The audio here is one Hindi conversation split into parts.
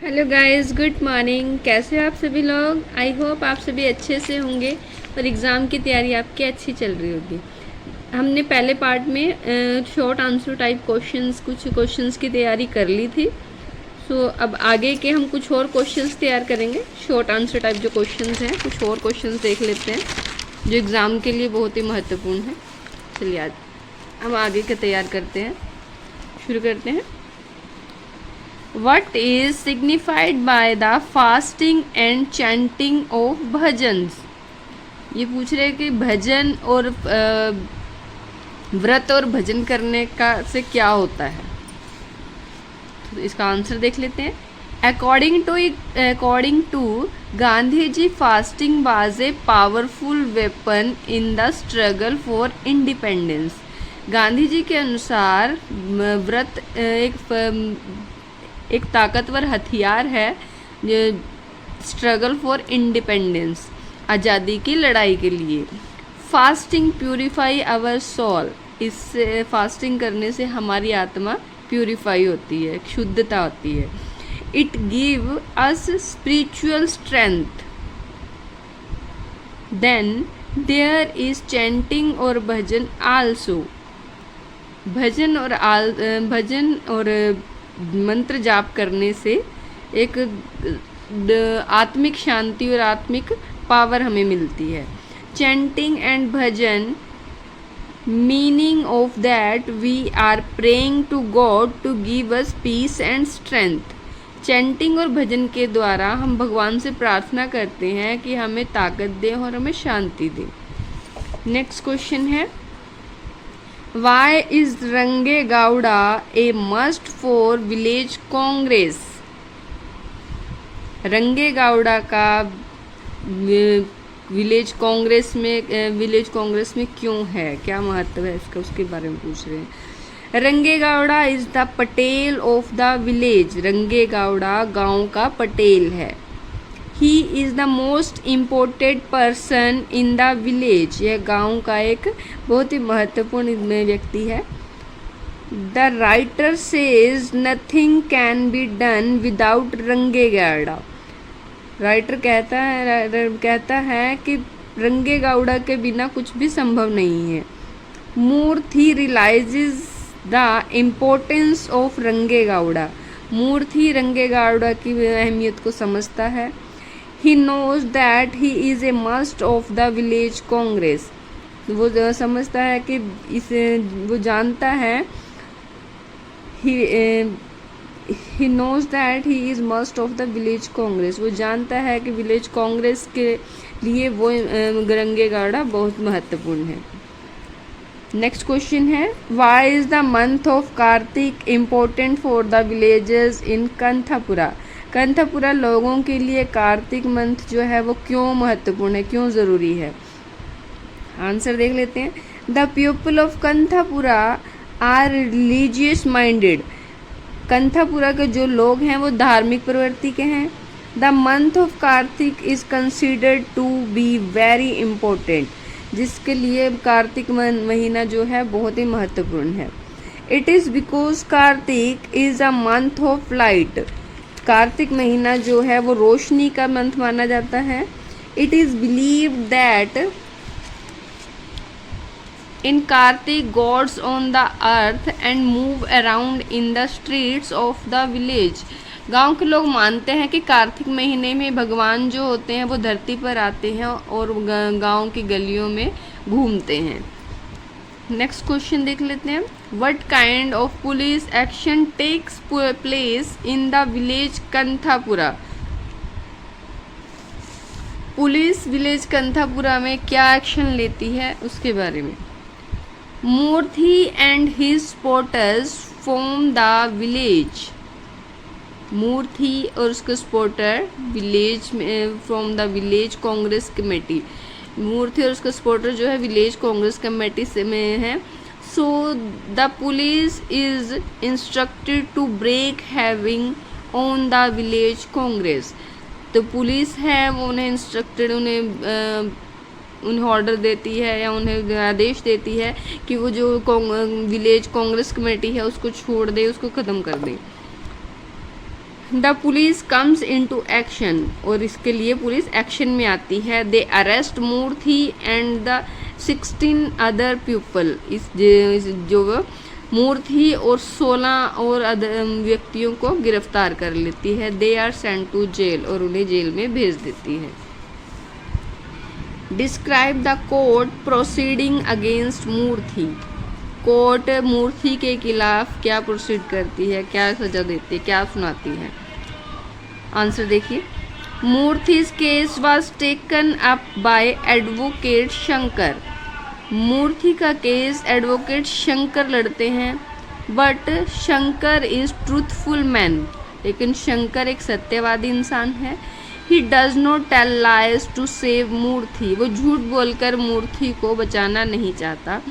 Hello guys, good morning. कैसे हो आप सभी लोग? आई होप आप सभी अच्छे से होंगे और एग्ज़ाम की तैयारी आपकी अच्छी चल रही होगी। हमने पहले पार्ट में शॉर्ट आंसर टाइप कुछ क्वेश्चंस की तैयारी कर ली थी। सो अब आगे के हम कुछ और क्वेश्चंस तैयार करेंगे। शॉर्ट आंसर टाइप जो क्वेश्चंस हैं, कुछ और क्वेश्चंस देख लेते हैं जो एग्ज़ाम के लिए बहुत ही महत्वपूर्ण है। चलिए आज हम आगे के तैयार करते हैं, शुरू करते हैं। What is signified by the fasting and chanting of bhajans? ये पूछ रहे हैं कि भजन और व्रत और भजन करने का से क्या होता है। तो इसका आंसर देख लेते हैं। According to Gandhi ji, fasting was a powerful weapon in the struggle for independence. Gandhi ji के अनुसार व्रत एक ताकतवर हथियार है स्ट्रगल फॉर इंडिपेंडेंस, आज़ादी की लड़ाई के लिए। फास्टिंग प्यूरिफाई आवर सोल, इससे फास्टिंग करने से हमारी आत्मा प्यूरिफाई होती है, शुद्धता होती है। It give us spiritual strength. Then there is chanting और भजन आल्सो। भजन और मंत्र जाप करने से एक आत्मिक शांति और आत्मिक पावर हमें मिलती है। Chanting and bhajan, meaning of that we are praying to God to give us peace and strength. Chanting और भजन के द्वारा हम भगवान से प्रार्थना करते हैं कि हमें ताकत दे और हमें शांति दे। नेक्स्ट क्वेश्चन है, Why is Rangegowda a must for village Congress? Rangegowda का विलेज कांग्रेस में क्यों है, क्या महत्व है इसका, उसके बारे में पूछ रहे हैं। Rangegowda is the Patel of the village. Rangegowda गांव का पटेल है। He is the most important person in the village. यह गांव का एक बहुत ही महत्वपूर्ण व्यक्ति है। The writer says nothing can be done without Rangegowda. Writer कहता है कि रंगेगौड़ा के बिना कुछ भी संभव नहीं है। Moorthy realises the importance of Rangegowda. Moorthy Rangegowda की अहमियत को समझता है। He knows that he is a must of the village congress। वो समझता है कि वो जानता है he knows that he is must of the village congress। वो जानता है कि विलेज कांग्रेस के लिए वो रंगेगौड़ा बहुत महत्वपूर्ण है। नेक्स्ट क्वेश्चन है, why is the month of Kartik important for the villages in कंथापुरा? कंथापुरा लोगों के लिए कार्तिक मंथ जो है वो क्यों महत्वपूर्ण है, क्यों ज़रूरी है? आंसर देख लेते हैं। The people of Kanthapura are religious minded. Kanthapura के जो लोग हैं वो धार्मिक प्रवृत्ति के हैं। The month of Kartik is considered to be very important, जिसके लिए कार्तिक महीना जो है बहुत ही महत्वपूर्ण है। It is because Kartik is a month of light. Kartik महीना जो है वो रोशनी का मंथ माना जाता है। It is believed that in Kartik gods on the earth and move around in the streets of the village. गांव के लोग मानते हैं कि कार्तिक महीने में भगवान जो होते हैं वो धरती पर आते हैं और गांव की गलियों में घूमते हैं। नेक्स्ट क्वेश्चन देख लेते हैं। What kind of police action takes place in the village Kanthapura? Police village Kanthapura में क्या एक्शन लेती है उसके बारे में। Moorthy and his supporters from the village. Moorthy और उसके सपोर्टर विलेज में from the village Congress committee. Moorthy और उसका सपोर्टर जो है विलेज कांग्रेस कमेटी से में है। So the police is instructed to break having on the village Congress. तो पुलिस है वो उन्हें ऑर्डर देती है या उन्हें आदेश देती है कि वो जो विलेज कांग्रेस कमेटी है उसको छोड़ दे, उसको ख़त्म कर दे। The police comes into action, और इसके लिए पुलिस एक्शन में आती है। They arrest Moorthy and the 16 other people, इस जो मूर्थी और 16 और व्यक्तियों को गिरफ्तार कर लेती है। They are sent to jail, और उन्हें जेल में भेज देती है। Describe the court proceeding against Murthy, court Murthy के खिलाफ क्या प्रोसीड करती है, क्या सजा देती है, क्या सुनाती है। आंसर देखिए, Moorthy's case was taken up by advocate Shankar, Moorthy का केस एडवोकेट शंकर लड़ते हैं। But Shankar is truthful man, लेकिन शंकर एक सत्यवादी इंसान है। He does not tell lies to save Moorthy, वो झूठ बोलकर मूर्थी को बचाना नहीं चाहता।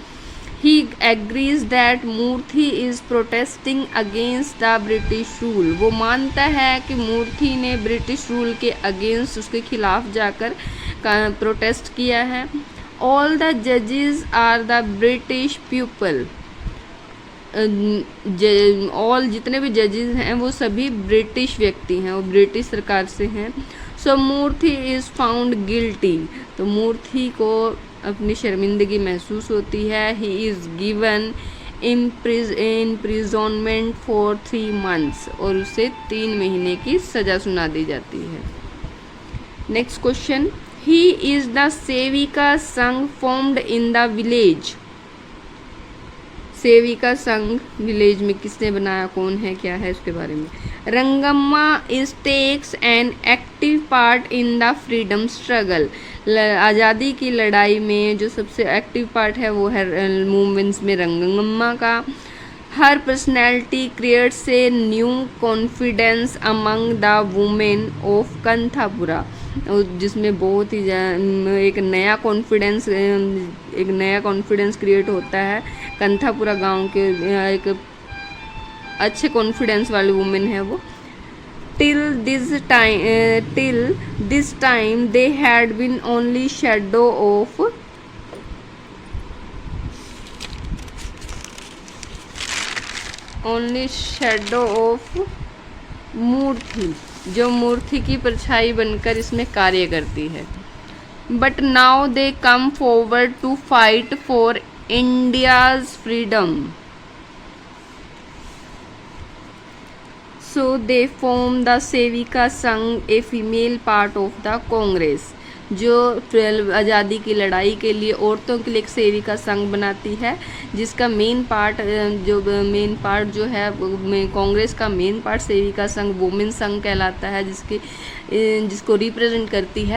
He agrees that Murthy is protesting against the British rule, वो मानता है कि मूर्थी ने ब्रिटिश रूल के अगेंस्ट, उसके खिलाफ जाकर प्रोटेस्ट किया है। All the judges are the British people, all जितने भी जजेस हैं वो सभी ब्रिटिश व्यक्ति हैं, वो ब्रिटिश सरकार से हैं। सो मूर्थी इज़ फाउंड गिल्टी, तो मूर्थी को अपनी शर्मिंदगी महसूस होती है। He is given imprisonment for 3 months, और उसे 3 महीने की सज़ा सुना दी जाती है। Next question, he is the Sevika संघ फॉर्म्ड इन द विलेज, सेविका संघ विलेज में किसने बनाया, कौन है, क्या है, उसके बारे में। Rangamma is takes an active part in the freedom struggle, आज़ादी की लड़ाई में जो सबसे एक्टिव पार्ट है वो है मूवमेंट्स में रंगम्मा का। Her personality creates a new confidence among the women of Kanthapura, जिसमें बहुत ही एक नया कॉन्फिडेंस क्रिएट होता है। कंथापुरा गांव के एक अच्छे कॉन्फिडेंस वाली वुमेन है वो। Till this time they had been only shadow of Murthy, जो मूर्थी की परछाई बनकर इसमें कार्य करती है। But now they come forward to fight for India's freedom, so they form the Sevika Sangh, a female part of the Congress, जो आज़ादी की लड़ाई के लिए औरतों के लिए एक सेविका संघ बनाती है, जिसका मेन पार्ट जो है कांग्रेस का मेन पार्ट सेविका संघ वुमेन संघ कहलाता है, जिसको रिप्रेजेंट करती है